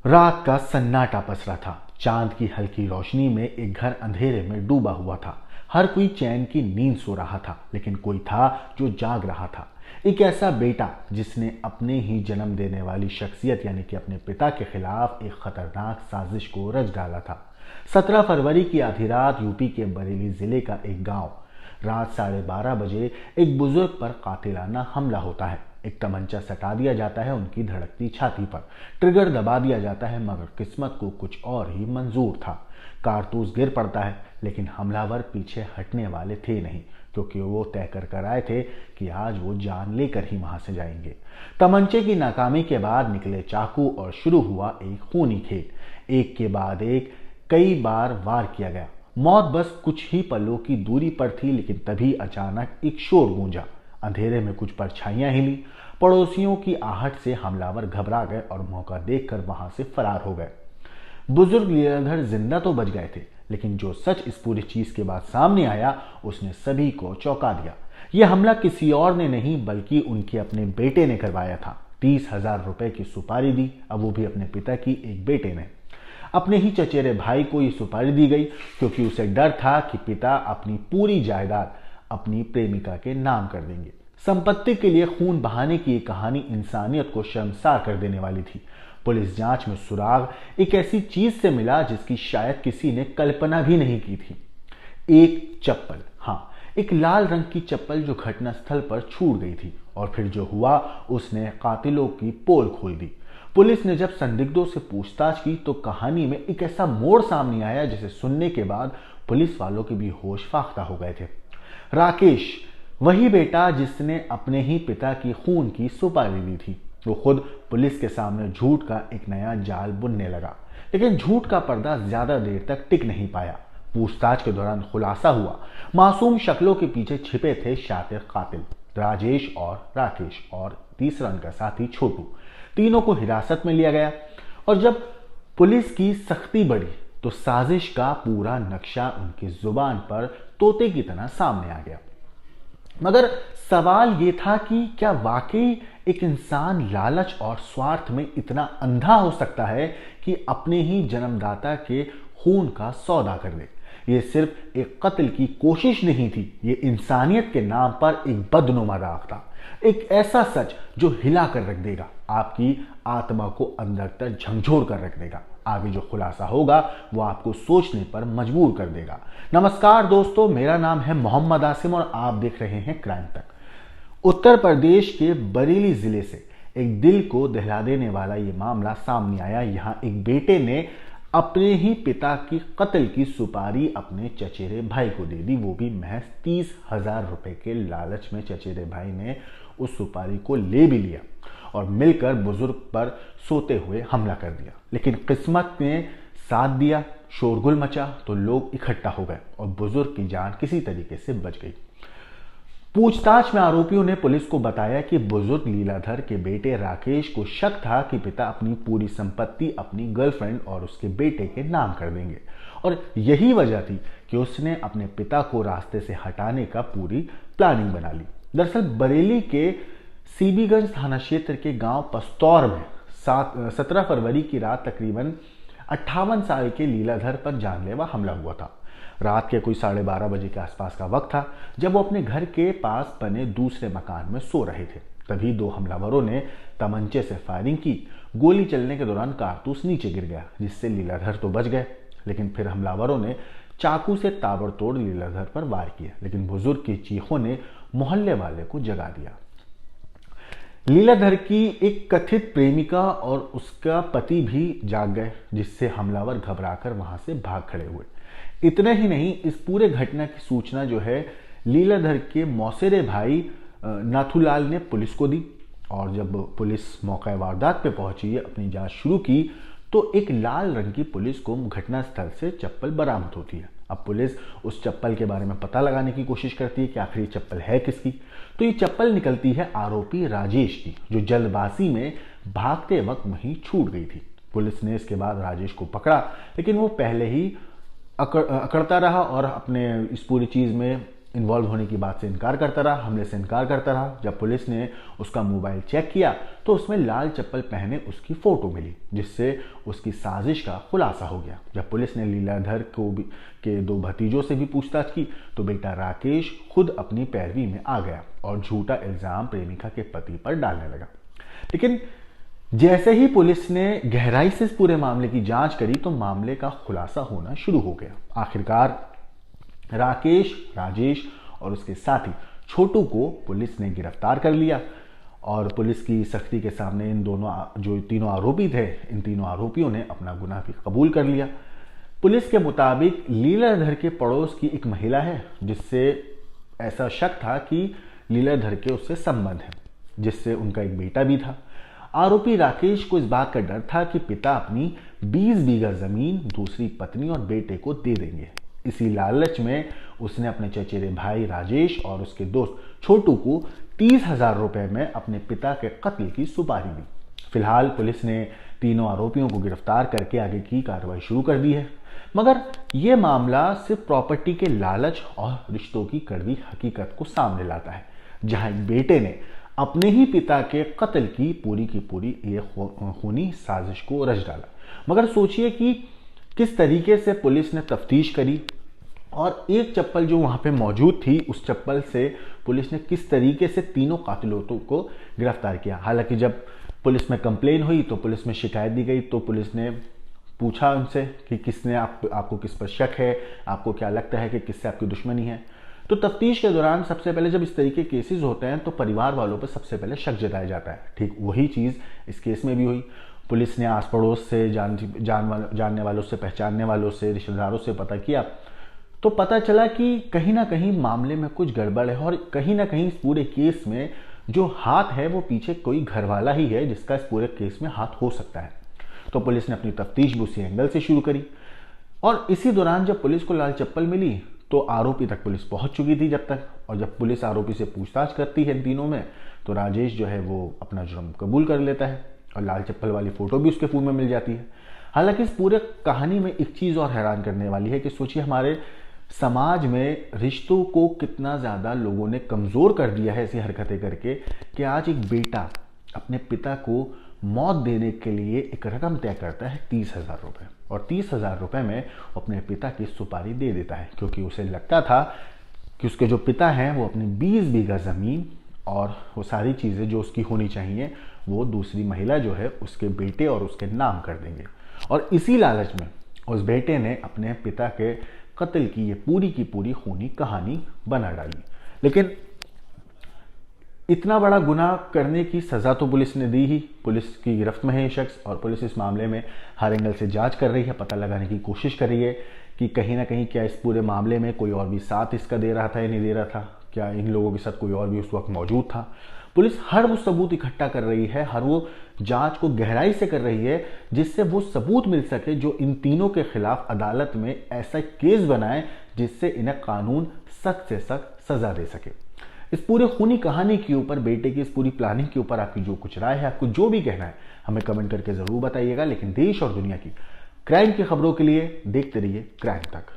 रात का सन्नाटा पसरा था। चांद की हल्की रोशनी में एक घर अंधेरे में डूबा हुआ था। हर कोई चैन की नींद सो रहा था, लेकिन कोई था जो जाग रहा था। एक ऐसा बेटा जिसने अपने ही जन्म देने वाली शख्सियत यानी कि अपने पिता के खिलाफ एक खतरनाक साजिश को रच डाला था। 17 फरवरी की आधी रात यूपी के बरेली जिले का एक गांव। रात 12:30 बजे एक बुजुर्ग पर कातिलाना हमला होता है। एक तमंचा सटा दिया जाता है उनकी धड़कती छाती पर। ट्रिगर दबा दिया जाता है, मगर किस्मत को कुछ और ही मंजूर था। कारतूस गिर पड़ता है, लेकिन हमलावर पीछे हटने वाले थे नहीं, क्योंकि वो तय कर आए थे कि आज वो जान लेकर ही वहां से जाएंगे। तमंचे की नाकामी के बाद निकले चाकू और शुरू हुआ एक खूनी खेल। एक के बाद एक कई बार वार किया गया। मौत बस कुछ ही पलों की दूरी पर थी, लेकिन तभी अचानक एक शोर गूंजा। अंधेरे में कुछ परछाइयां हिली। पड़ोसियों की आहट से हमलावर घबरा गए और मौका देखकर वहां से फरार हो गए। बुजुर्ग लीलाधर जिंदा तो बच गए थे, लेकिन जो सच इस पूरी चीज के बाद सामने आया उसने सभी को चौंका दिया। यह हमला किसी और ने नहीं बल्कि उनके अपने बेटे ने करवाया था। 30,000 रुपए की सुपारी दी, अब वो भी अपने पिता की एक बेटे ने। अपने ही चचेरे भाई को ये सुपारी दी गई क्योंकि उसे डर था कि पिता अपनी पूरी जायदाद अपनी प्रेमिका के नाम कर देंगे। संपत्ति के लिए खून बहाने की ये कहानी इंसानियत को शर्मसार कर देने वाली थी। पुलिस जांच में सुराग एक ऐसी चीज से मिला जिसकी शायद किसी ने कल्पना भी नहीं की थी। एक चप्पल, हाँ, एक लाल रंग की चप्पल जो घटनास्थल पर छूट गई थी। और फिर जो हुआ उसने कातिलों की पोल खोल दी। पुलिस ने जब संदिग्धों से पूछताछ की तो कहानी में एक ऐसा मोड़ सामने आया जिसे सुनने के बाद पुलिस वालों के भी होश फाख्ता हो गए थे। राकेश, वही बेटा जिसने अपने ही पिता की खून की सुपारी दी थी, वो खुद पुलिस के सामने झूठ का एक नया जाल बुनने लगा। लेकिन झूठ का पर्दा ज्यादा देर तक टिक नहीं पाया। पूछताछ के दौरान खुलासा हुआ, मासूम शक्लों के पीछे छिपे थे शातिर कातिल राजेश और राकेश और तीसरा उनका साथी छोटू। तीनों को हिरासत में लिया गया और जब पुलिस की सख्ती बढ़ी तो साजिश का पूरा नक्शा उनकी जुबान पर तोते की तरह सामने आ गया। मगर सवाल यह था कि क्या वाकई एक इंसान लालच और स्वार्थ में इतना अंधा हो सकता है कि अपने ही जन्मदाता के खून का सौदा कर दे। यह सिर्फ एक कत्ल की कोशिश नहीं थी, ये इंसानियत के नाम पर एक बदनुमा दाग था। एक ऐसा सच जो हिला कर रख देगा, आपकी आत्मा को अंदर तक झंझोड़ कर रख देगा। आगे जो खुलासा होगा वो आपको सोचने पर मजबूर कर देगा। नमस्कार दोस्तों, मेरा नाम है मोहम्मद आसिम और आप देख रहे हैं क्राइम तक। उत्तर प्रदेश के बरेली जिले से एक दिल को दहला देने वाला ये मामला सामने आया। यहाँ एक बेटे ने अपने ही पिता की कत्ल की सुपारी अपने चचेरे भाई को दे दी, वो भी महज 30,000 रुपए के लालच में। चचेरे भाई ने उस सुपारी को ले भी लिया और मिलकर बुजुर्ग पर सोते हुए हमला कर दिया। लेकिन किस्मत ने साथ दिया, शोरगुल मचा तो लोग इकट्ठा हो गए और बुजुर्ग की जान किसी तरीके से बच गई। पूछताछ में आरोपियों ने पुलिस को बताया कि बुजुर्ग लीलाधर के बेटे राकेश को शक था कि पिता अपनी पूरी संपत्ति अपनी गर्लफ्रेंड और उसके बेटे के नाम कर देंगे और यही वजह थी कि उसने अपने पिता को रास्ते से हटाने का पूरी प्लानिंग बना ली। दरअसल बरेली के सीबीगंज थाना क्षेत्र के गांव पस्तौर में 17 फरवरी की रात तकरीबन 58 साल के लीलाधर पर जानलेवा हमला हुआ था। रात के कोई 12:30 के आसपास का वक्त था जब वो अपने घर के पास बने दूसरे मकान में सो रहे थे। तभी दो हमलावरों ने तमंचे से फायरिंग की। गोली चलने के दौरान कारतूस नीचे गिर गया, जिससे लीलाधर तो बच गए, लेकिन फिर हमलावरों ने चाकू से ताबड़तोड़ लीलाधर पर वार किया। लेकिन बुजुर्ग की चीखों ने मोहल्ले वाले को जगा दिया। लीलाधर की एक कथित प्रेमिका और उसका पति भी जाग गए, जिससे हमलावर घबराकर वहां से भाग खड़े हुए। इतना ही नहीं, इस पूरे घटना की सूचना जो है लीलाधर के मौसेरे भाई नाथूलाल ने पुलिस को दी और जब पुलिस मौका वारदात पे पहुंची, अपनी जांच शुरू की तो एक लाल रंग की पुलिस को घटनास्थल से चप्पल बरामद होती है। अब पुलिस उस चप्पल के बारे में पता लगाने की कोशिश करती है कि आखिर ये चप्पल है किसकी। तो ये चप्पल निकलती है आरोपी राजेश की, जो जल्दबाजी में भागते वक्त वहीं छूट गई थी। पुलिस ने इसके बाद राजेश को पकड़ा, लेकिन वो पहले ही अकड़ता रहा और अपने इस पूरी चीज में इन्वॉल्व होने की बात से इनकार करता रहा, हमले से इनकार करता रहा। जब पुलिस ने उसका मोबाइल चेक किया तो उसमें लाल चप्पल पहने उसकी फोटो मिली, जिससे उसकी साजिश का खुलासा हो गया। जब पुलिस ने लीलाधर के 2 भतीजों से भी पूछताछ की तो बेटा राकेश खुद अपनी पैरवी में आ गया और झूठा इल्जाम प्रेमिका के पति पर डालने लगा। लेकिन जैसे ही पुलिस ने गहराई से इस पूरे मामले की जांच करी तो मामले का खुलासा होना शुरू हो गया। आखिरकार राकेश, राजेश और उसके साथी छोटू को पुलिस ने गिरफ्तार कर लिया और पुलिस की सख्ती के सामने इन दोनों जो तीनों आरोपी थे, इन तीनों आरोपियों ने अपना गुनाह भी कबूल कर लिया। पुलिस के मुताबिक लीलाधर के पड़ोस की एक महिला है जिससे ऐसा शक था कि लीलाधर के उससे संबंध है, जिससे उनका एक बेटा भी था। आरोपी राकेश को इस बात का डर था कि पिता अपनी 20 बीघा जमीन दूसरी पत्नी और बेटे को दे देंगे। इसी लालच में उसने अपने चचेरे भाई राजेश और उसके दोस्त छोटू को 30,000 रुपए में अपने पिता के कत्ल की सुपारी दी। फिलहाल पुलिस ने तीनों आरोपियों को गिरफ्तार करके आगे की कार्रवाई शुरू कर दी है, मगर यह मामला सिर्फ प्रॉपर्टी के लालच और रिश्तों की कड़वी हकीकत को सामने लाता है, जहां एक बेटे ने अपने ही पिता के कत्ल की पूरी ये खूनी साजिश को रच डाला। मगर सोचिए कि किस तरीके से पुलिस ने तफ्तीश करी और एक चप्पल जो वहां पे मौजूद थी, उस चप्पल से पुलिस ने किस तरीके से तीनों कातिलों को गिरफ्तार किया। हालांकि जब पुलिस में कंप्लेन हुई तो पुलिस में शिकायत दी गई तो पुलिस ने पूछा उनसे कि किसने आपको किस पर शक है, आपको क्या लगता है कि किससे आपकी दुश्मनी है। तो तफ्तीश के दौरान सबसे पहले जब इस तरीके केसेस होते हैं तो परिवार वालों पर सबसे पहले शक जताया जाता है। ठीक वही चीज़ इस केस में भी हुई। पुलिस ने आस पड़ोस से जानने वालों से, पहचानने वालों से, रिश्तेदारों से पता किया तो पता चला कि कहीं ना कहीं मामले में कुछ गड़बड़ है और कहीं ना कहीं इस पूरे केस में जो हाथ है वो पीछे कोई घरवाला ही है जिसका इस पूरे केस में हाथ हो सकता है। तो पुलिस ने अपनी तफ्तीश भी उसी एंगल से शुरू करी और इसी दौरान जब पुलिस को लाल चप्पल मिली तो आरोपी तक पुलिस पहुंच चुकी थी जब तक। और जब पुलिस आरोपी से पूछताछ करती है इन तीनों में तो राजेश जो है वो अपना जुर्म कबूल कर लेता है और लाल चप्पल वाली फोटो भी उसके फोन में मिल जाती है। हालांकि इस पूरे कहानी में एक चीज़ और हैरान करने वाली है कि सोचिए हमारे समाज में रिश्तों को कितना ज़्यादा लोगों ने कमज़ोर कर दिया है ऐसी हरकतें करके कि आज एक बेटा अपने पिता को मौत देने के लिए एक रकम तय करता है 30,000 रुपये और 30,000 रुपये में अपने पिता की सुपारी दे देता है, क्योंकि उसे लगता था कि उसके जो पिता हैं वो अपनी 20 बीघा ज़मीन और वो सारी चीज़ें जो उसकी होनी चाहिए वो दूसरी महिला जो है उसके बेटे और उसके नाम कर देंगे। और इसी लालच में उस बेटे ने अपने पिता के कत्ल की ये पूरी खूनी कहानी बना डाली। लेकिन इतना बड़ा गुनाह करने की सज़ा तो पुलिस ने दी ही, पुलिस की गिरफ्त में है ये शख्स और पुलिस इस मामले में हर एंगल से जांच कर रही है, पता लगाने की कोशिश कर रही है कि कहीं ना कहीं क्या इस पूरे मामले में कोई और भी साथ इसका दे रहा था या नहीं दे रहा था, क्या इन लोगों के साथ कोई और भी उस वक्त मौजूद था। पुलिस हर वो सबूत इकट्ठा कर रही है, हर वो जांच को गहराई से कर रही है जिससे वो सबूत मिल सके जो इन तीनों के खिलाफ अदालत में ऐसा केस बनाए जिससे इन्हें कानून सख्त से सख्त सजा दे सके। इस पूरे खूनी कहानी के ऊपर, बेटे की इस पूरी प्लानिंग के ऊपर आपकी जो कुछ राय है, आपको जो भी कहना है हमें कमेंट करके जरूर बताइएगा। लेकिन देश और दुनिया की क्राइम की खबरों के लिए देखते रहिए क्राइम तक।